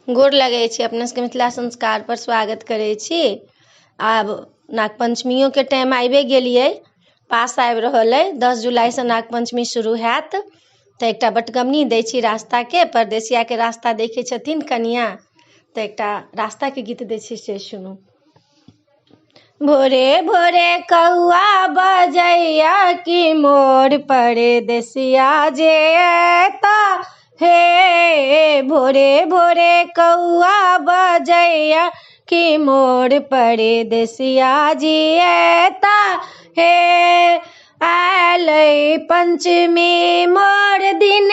गोर लगै छी, अपना सबके मिथिला संस्कार पर स्वागत करै छी। आब नागपंचमियों के टाइम आबे गेलियै, पास आबि रहल अइ। 10 जुलाई से नागपंचमी शुरू हैत। तऽ एकटा बटगमनी दै छी रास्ता के, परदेसिया के रास्ता देखै छथिन कनिया, तऽ एकटा रास्ता के गीत दै छी, से सुनू। भोरे भोरे कौआ बजैया कि मोर परदेसिया जे एता हे। भोरे भोरे कौआ बजैया कि मोर परदेसिया जी एता हे। आलै पंचमी मोर दिन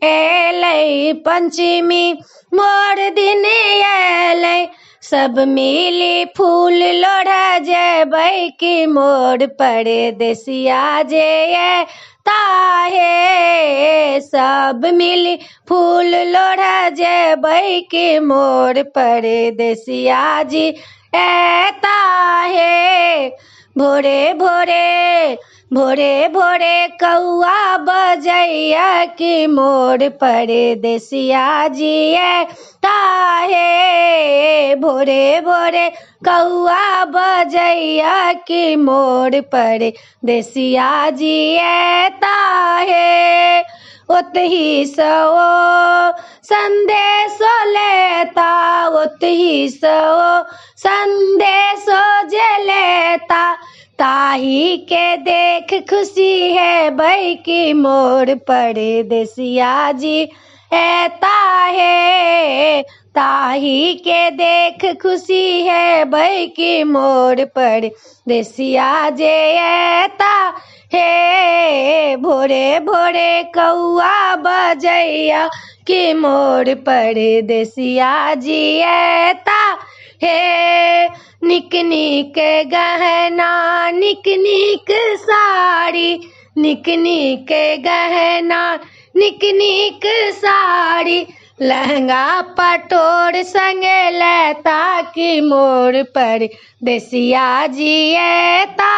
एलै पंचमी मोर दिन एलै। सब मिली फूल लोढ़ा जेबै कि मोर परदेसिया जे एता हे। सब मिली फूल लोढ़ा जेबै कि मोर परदेसिया जी एता हे। भोरे भोरे कौआ बजैया कि मोर परदेसिया जी एता हे। भोरे भोरे कौआ बजैया कि मोर परदेसिया जी एता हे। ओतही से ओ संदेशो लेता, ओतही से ओ संदेशो जे लेता। ताही के देख खुशी है भाई कि मोर परदेसिया जी एता है। ताही के देख खुशी है भाई कि मोर परदेसिया जे एता हे। भोरे भोरे कौआ बजैया कि मोर परदेसिया जी एता हे। निक निक गहना निक निक साड़ी, निक निक गहना निक निक साड़ी। लहंगा पटोर संगे लेता कि मोर परदेसिया जी एता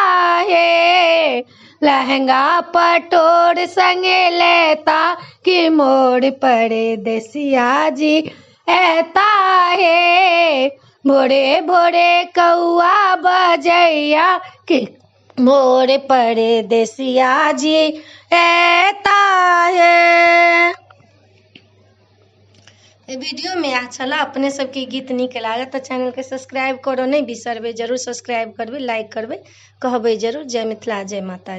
हे। लहंगा पटोर संगे लेता कि मोर परदेसिया जी एता हे। भोरे भोरे कौआ बजैया कि मोर परदेसिया जी एता है। वीडियो में अच्छा लगा, अपने सबके गीत नीक लागत तो चैनल के सब्सक्राइब करो नहीं बिसरबै, जरूर सब्सक्राइब करबै, लाइक करबै, कहबै जरूर। जय मिथिला, जय माता।